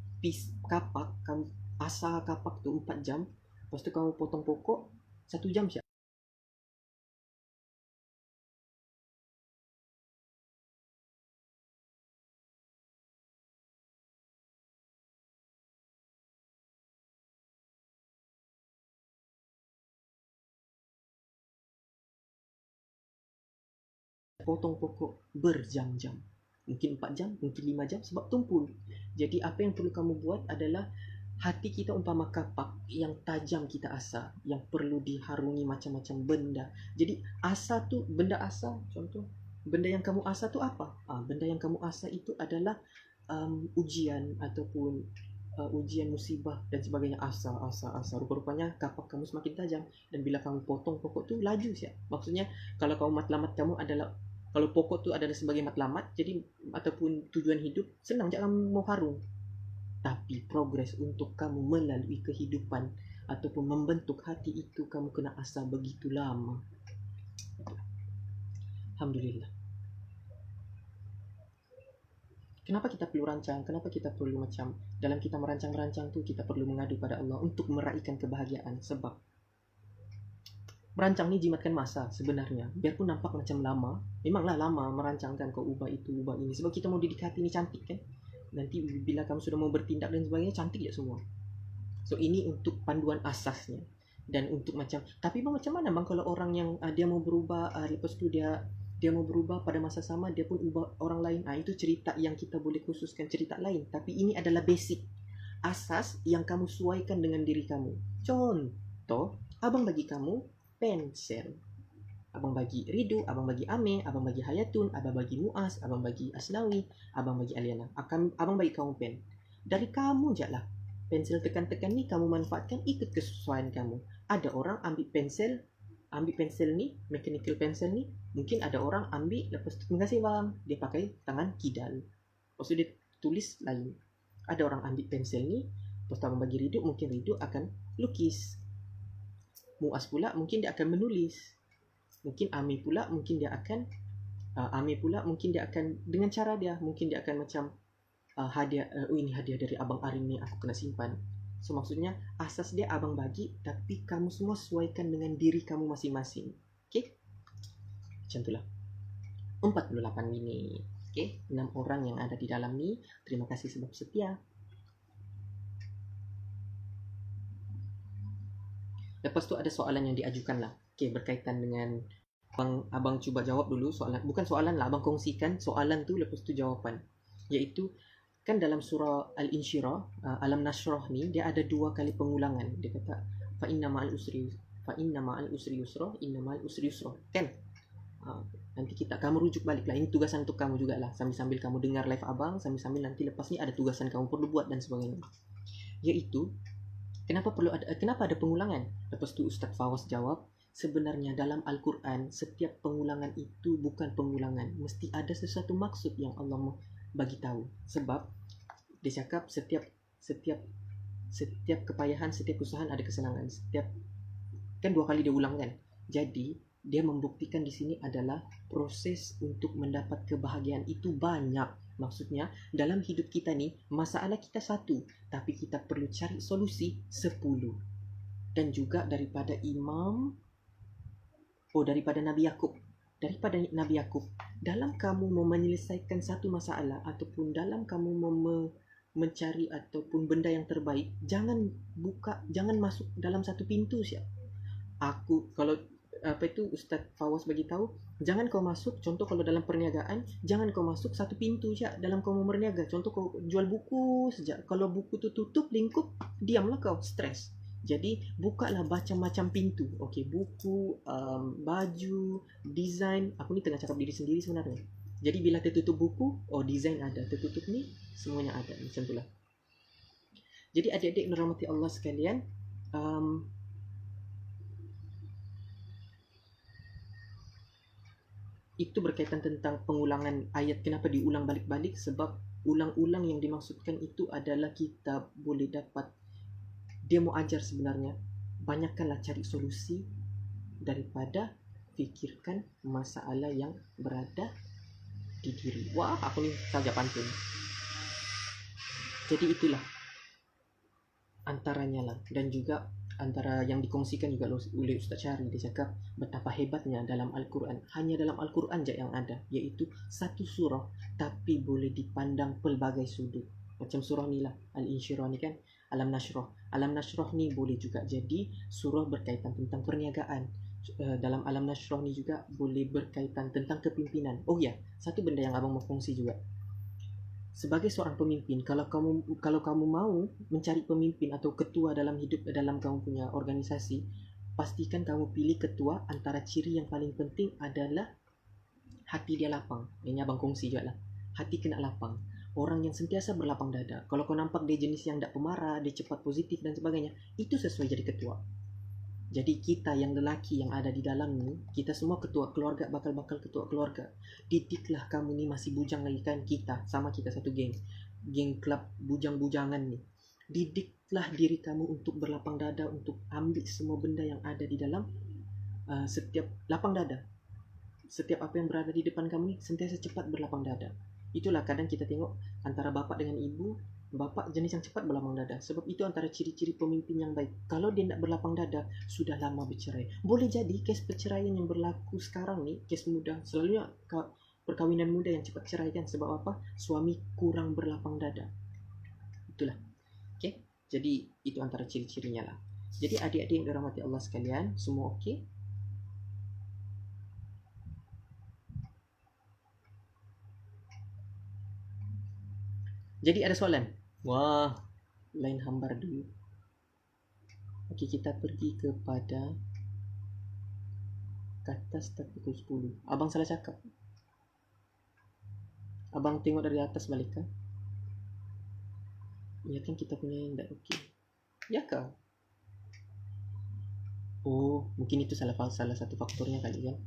kapak, kamu asah kapak tu 4 jam, lepas tu kamu potong pokok 1 jam siap. Potong pokok berjam-jam, mungkin 4 jam, mungkin 5 jam, sebab tumpul. Jadi apa yang perlu kamu buat adalah, hati kita umpama kapak yang tajam kita asah, yang perlu diharungi macam-macam benda. Jadi asah tu, benda asah, contoh benda yang kamu asah tu apa? Benda yang kamu asah itu adalah ujian ataupun ujian musibah dan sebagainya. Asah. Rupa-rupanya kapak kamu semakin tajam, dan bila kamu potong pokok tu laju siap. Maksudnya kalau kamu matlamat kamu adalah, kalau pokok tu adalah sebagai matlamat, jadi ataupun tujuan hidup, senang je kamu mau harung. Tapi progres untuk kamu melalui kehidupan ataupun membentuk hati itu, kamu kena asah begitu lama. Alhamdulillah. Kenapa kita perlu rancang? Kenapa kita perlu macam dalam kita merancang tu kita perlu mengadu pada Allah untuk meraihkan kebahagiaan? Sebab merancang ni jimatkan masa sebenarnya. Biarpun nampak macam lama, memanglah lama merancangkan, kau ubah itu, ubah ini. Sebab kita mau didik hati ni cantik kan. Nanti bila kamu sudah mau bertindak dan sebagainya, cantik je semua. So ini untuk panduan asasnya. Dan untuk macam, tapi bang macam mana bang kalau orang yang dia mau berubah, lepas tu dia mau berubah pada masa sama dia pun ubah orang lain. Itu cerita yang kita boleh khususkan, cerita lain. Tapi ini adalah basic asas yang kamu sesuaikan dengan diri kamu. Contoh, abang bagi kamu pensel, abang bagi Ridu, abang bagi Ame, abang bagi Hayatun, abang bagi Muaz, abang bagi Asnawi, abang bagi Aliana. Abang bagi kamu pen. Dari kamu je lah. Pensel tekan-tekan ni kamu manfaatkan ikut kesesuaian kamu. Ada orang ambil pensel ni, mechanical pencil ni, mungkin ada orang ambil lepas tu, terima kasih bang, dia pakai tangan kidal, lepas tu dia tulis lain. Ada orang ambil pensel ni, lepas tu abang bagi Ridu, mungkin Ridu akan lukis. Muaz pula mungkin dia akan menulis. Mungkin Ame pula mungkin dia akan dengan cara dia, mungkin dia akan macam hadiah, ini hadiah dari abang Arin ni, aku kena simpan. So maksudnya asas dia abang bagi, tapi kamu semua sesuaikan dengan diri kamu masing-masing. Okay, macam itulah. 48 minit. Okay, 6 orang yang ada di dalam ni, terima kasih sebab setia. Lepas tu ada soalan yang diajukan lah. Okay, berkaitan dengan abang cuba jawab dulu soalan. Bukan soalan lah, abang kongsikan soalan tu, lepas tu jawapan. Iaitu, kan dalam surah Al-Insyirah, Alam Nashrah ni, dia ada 2 kali pengulangan. Dia kata, fa inna ma'al usri yusra, inna ma'al usri yusra. Kan? Nanti kamu rujuk balik lah. Ini tugasan untuk kamu jugalah. Sambil-sambil kamu dengar live abang, sambil-sambil nanti lepas ni ada tugasan kamu perlu buat dan sebagainya. Iaitu, kenapa ada pengulangan? Lepas tu Ustaz Fawaz jawab, sebenarnya dalam Al-Quran, setiap pengulangan itu bukan pengulangan. Mesti ada sesuatu maksud yang Allah bagi tahu. Sebab dia cakap setiap kepayahan, setiap usaha ada kesenangan. Kan 2 kali dia ulang kan. Jadi dia membuktikan di sini adalah proses untuk mendapat kebahagiaan itu banyak. Maksudnya dalam hidup kita ni, masalah kita 1, tapi kita perlu cari solusi 10. Dan juga daripada Nabi Yakub, dalam kamu menyelesaikan satu masalah ataupun dalam kamu mencari ataupun benda yang terbaik, jangan masuk dalam satu pintu siap. Kalau Ustaz Fawaz bagi tahu, jangan kau masuk, contoh kalau dalam perniagaan, jangan kau masuk satu pintu saja dalam kau mau berniaga. Contoh kau jual buku saja, kalau buku tu tutup lingkup, diamlah kau, stres. Jadi bukalah macam-macam pintu. Okey, buku, baju, design. Aku ni tengah cakap diri sendiri sebenarnya. Jadi bila tertutup buku, design ada, tertutup ni semuanya ada. Macam itulah. Jadi adik-adik dirahmati Allah sekalian, itu berkaitan tentang pengulangan ayat. Kenapa diulang balik-balik? Sebab ulang-ulang yang dimaksudkan itu adalah kita boleh dapat, dia mau ajar sebenarnya, banyakkanlah cari solusi daripada fikirkan masalah yang berada di diri. Wah, aku ni saja pantun. Jadi itulah antaranya lah. Dan juga antara yang dikongsikan juga oleh Ustaz Syari, dia cakap betapa hebatnya dalam Al-Quran. Hanya dalam Al-Quran je yang ada, iaitu satu surah tapi boleh dipandang pelbagai sudut. Macam surah ni lah, Al-Insyirah ni kan, Alam Nashrah. Alam Nashrah ni boleh juga jadi surah berkaitan tentang perniagaan. Dalam Alam Nashrah ni juga boleh berkaitan tentang kepimpinan. Oh ya, satu benda yang abang mau kongsi juga. Sebagai seorang pemimpin, kalau kamu mau mencari pemimpin atau ketua dalam hidup, dalam kamu punya organisasi, pastikan kamu pilih ketua. Antara ciri yang paling penting adalah hati dia lapang. Ini abang kongsi juga lah, hati kena lapang. Orang yang sentiasa berlapang dada. Kalau kau nampak dia jenis yang tak pemarah, dia cepat positif dan sebagainya, itu sesuai jadi ketua. Jadi kita yang lelaki yang ada di dalam ni, kita semua ketua keluarga, bakal ketua keluarga. Didiklah kamu ni, masih bujang lagi kan, kita sama, kita satu geng klub bujang-bujangan ni. Didiklah diri kamu untuk berlapang dada, untuk ambil semua benda yang ada di dalam setiap lapang dada. Setiap apa yang berada di depan kamu ni sentiasa cepat berlapang dada. Itulah kadang kita tengok antara bapak dengan ibu, bapak jenis yang cepat berlapang dada. Sebab itu antara ciri-ciri pemimpin yang baik. Kalau dia nak berlapang dada, sudah lama bercerai. Boleh jadi kes perceraian yang berlaku sekarang ni, kes muda, selalunya perkawinan muda yang cepat cerai kan. Sebab apa? Suami kurang berlapang dada. Itulah. Okay? Jadi itu antara ciri-cirinya lah. Jadi adik-adik yang dirahmati Allah sekalian, semua okey? Jadi ada soalan? Wah, lain hambar dulu. Okey, kita pergi kepada kata start pukul 10. Abang salah cakap. Abang tengok dari atas balik kan? Ya kan kita punya yang tak okey. Ya kah? Oh, mungkin itu salah satu faktornya kali kan.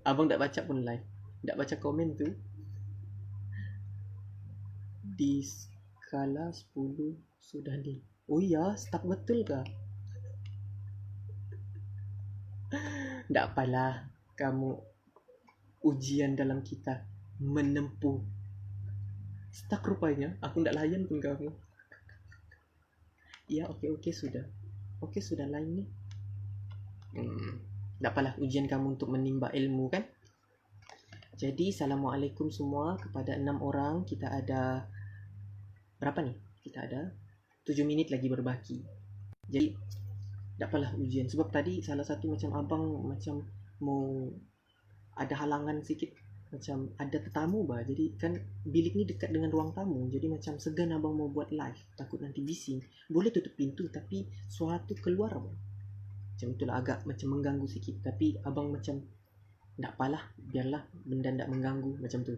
Abang tak baca pun live. Tak baca komen tu. Di skala 10 sudah ni. Oh ya, stuck betul kah? Tak apalah, kamu ujian dalam kita menempuh. Stuck rupanya, aku tak layan pun kamu. Ya, okey sudah. Okey sudah lain ni. Tak apalah, ujian kamu untuk menimba ilmu kan. Jadi, Assalamualaikum semua kepada 6 orang. Kita ada berapa ni? Kita ada 7 minit lagi berbaki. Jadi tak apalah ujian. Sebab tadi salah satu macam abang macam mau ada halangan sikit, macam ada tetamu bah. Jadi kan bilik ni dekat dengan ruang tamu, jadi macam segan abang mau buat live, takut nanti bising. Boleh tutup pintu tapi suara tu keluar abang. Macam itulah, agak macam mengganggu sikit. Tapi abang macam tak apalah, biarlah benda tak mengganggu macam tu.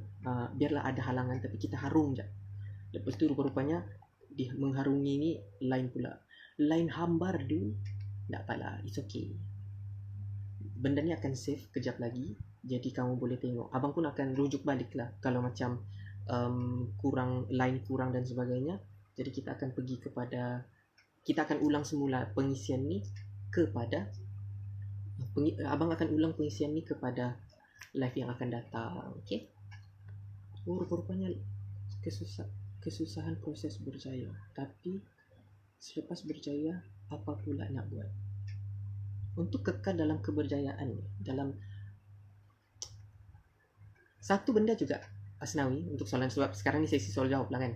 Biarlah ada halangan tapi kita harum je. Lepas tu rupa-rupanya dia mengharungi ni lain pula. Lain hambar tu, tak apalah, it's okay. Benda ni akan save kejap lagi. Jadi kamu boleh tengok. Abang pun akan rujuk balik lah kalau macam kurang, line kurang dan sebagainya. Jadi kita akan pergi kepada, kita akan ulang semula pengisian ni kepada abang akan ulang pengisian ni kepada live yang akan datang. Okay. Oh, rupa-rupanya kesusahan proses berjaya. Tapi selepas berjaya, apa pula nak buat? Untuk kekal dalam keberjayaan, dalam satu benda juga Asnawi untuk soalan, sebab sekarang ni sesi soal jawab lah kan.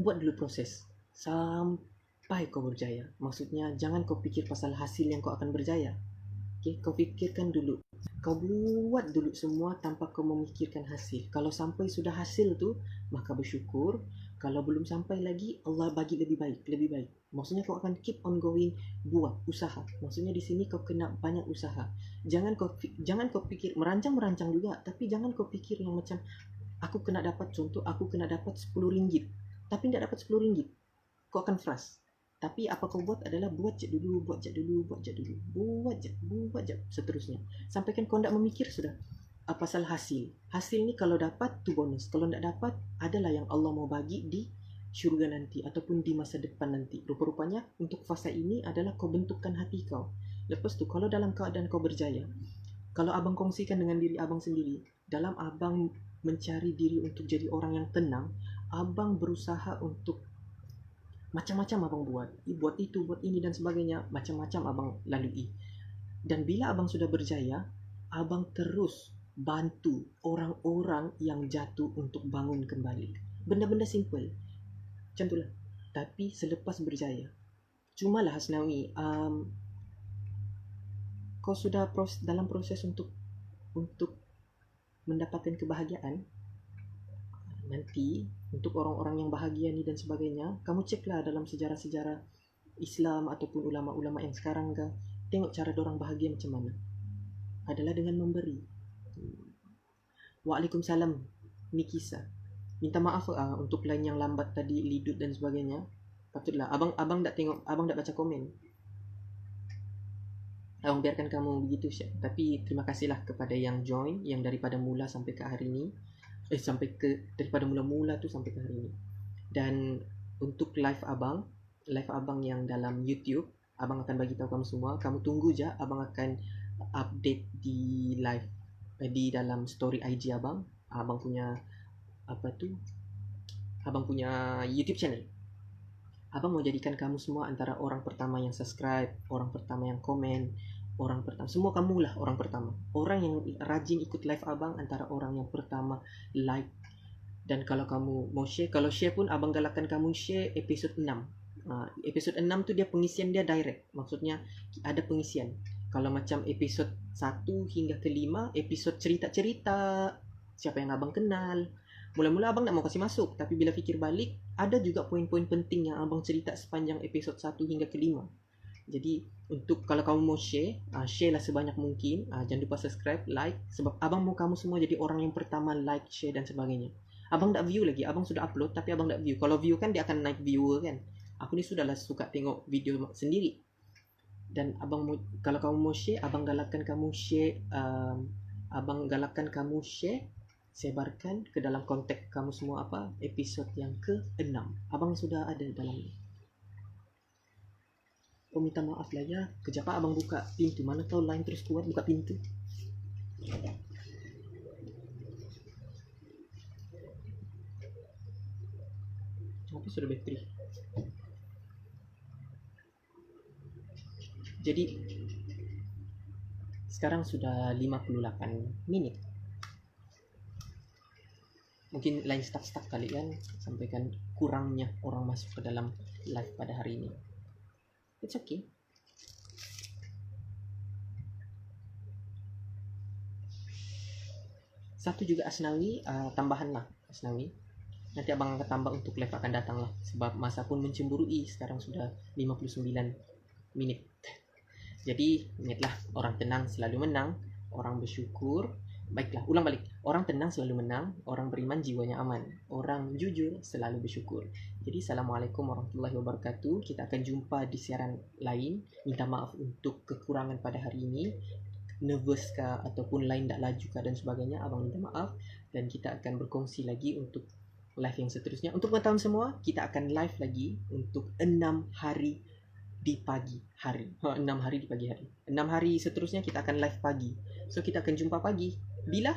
Buat dulu proses sampai kau berjaya. Maksudnya jangan kau fikir pasal hasil yang kau akan berjaya. Okay? Kau fikirkan dulu, kau buat dulu semua tanpa kau memikirkan hasil. Kalau sampai sudah hasil tu, maka bersyukur. Kalau belum sampai lagi, Allah bagi lebih baik. Maksudnya kau akan keep on going, buat usaha. Maksudnya di sini kau kena banyak usaha. Jangan kau fikir merancang juga, tapi jangan kau fikir yang macam aku kena dapat, contoh aku kena dapat 10 ringgit, tapi tidak dapat 10 ringgit. Kau akan frust. Tapi apa kau buat adalah buat je dulu, buat je seterusnya. Sampai kan kau tidak memikir sudah pasal hasil ni. Kalau dapat tu bonus, kalau tidak dapat adalah yang Allah mau bagi di syurga nanti ataupun di masa depan nanti. Rupa-rupanya untuk fasa ini adalah kau bentukkan hati kau. Lepas tu kalau dalam keadaan kau berjaya, kalau abang kongsikan dengan diri abang sendiri, dalam abang mencari diri untuk jadi orang yang tenang, abang berusaha untuk macam-macam abang buat itu, buat ini dan sebagainya, macam-macam abang lalui. Dan bila abang sudah berjaya, abang terus bantu orang-orang yang jatuh untuk bangun kembali. Benda-benda simple, macam itulah. Tapi selepas berjaya, cumalah Hasnawi, kau sudah dalam proses untuk mendapatkan kebahagiaan. Nanti untuk orang-orang yang bahagia ni dan sebagainya, kamu ceklah dalam sejarah-sejarah Islam ataupun ulama-ulama yang sekarang ke, tengok cara dorang bahagia macam mana. Adalah dengan memberi. Waalaikumsalam Nikisa. Minta maaf untuk line yang lambat tadi, lidut dan sebagainya. Patutlah abang tak tengok, abang tak baca komen. Abang biarkan kamu begitu, Syed. Tapi terima kasihlah kepada yang join, yang daripada mula sampai ke hari ini. Daripada mula-mula tu sampai ke hari ini. Dan untuk live abang yang dalam YouTube, abang akan bagi tahu kamu semua. Kamu tunggu je, abang akan update di live di dalam story IG abang. Abang punya abang punya YouTube channel. Abang mau jadikan kamu semua antara orang pertama yang subscribe, orang pertama yang komen, orang pertama, semua kamulah orang pertama. Orang yang rajin ikut live abang antara orang yang pertama like. Dan kalau kamu mau share, kalau share pun abang galakkan kamu share episod 6. Episod 6 tu dia pengisian dia direct. Maksudnya ada pengisian. Kalau macam episod 1 hingga ke 5, episod cerita-cerita, siapa yang abang kenal. Mula-mula abang nak mau kasih masuk, tapi bila fikir balik, ada juga poin-poin penting yang abang cerita sepanjang episod 1 hingga ke 5. Jadi untuk kalau kamu mau share, share lah sebanyak mungkin. Jangan lupa subscribe, like, sebab abang mau kamu semua jadi orang yang pertama like, share dan sebagainya. Abang tak view lagi, abang sudah upload tapi abang tak view. Kalau view kan dia akan naik viewer kan. Aku ni sudahlah suka tengok video sendiri. Dan abang mau, kalau kamu mau share, abang galakkan kamu share, sebarkan ke dalam kontak kamu semua episod yang ke-6. Abang sudah ada dalam ni. Oh, minta maaf lah ya. Kejap abang buka pintu. Mana tahu line terus kuat buka pintu. Tapi sudah bateri. Jadi sekarang sudah 58 minit. Mungkin line stuck kali kan, sampaikan kurangnya orang masuk ke dalam live pada hari ini. It's okay. Satu juga Asnawi, tambahan lah Asnawi. Nanti abang akan tambah untuk live akan datang lah. Sebab masa pun mencemburui, sekarang sudah 59 minit. Jadi ingatlah, orang tenang selalu menang, orang bersyukur. Baiklah, ulang balik. Orang tenang selalu menang, orang beriman jiwanya aman, orang jujur selalu bersyukur. Jadi Assalamualaikum warahmatullahi wabarakatuh. Kita akan jumpa di siaran lain. Minta maaf untuk kekurangan pada hari ini, nervous kah ataupun line tak laju kah dan sebagainya, abang minta maaf. Dan kita akan berkongsi lagi untuk live yang seterusnya. Untuk pengetahuan semua, kita akan live lagi untuk 6 hari di pagi hari. 6 hari di pagi hari. 6 hari seterusnya kita akan live pagi. So kita akan jumpa pagi. Bila?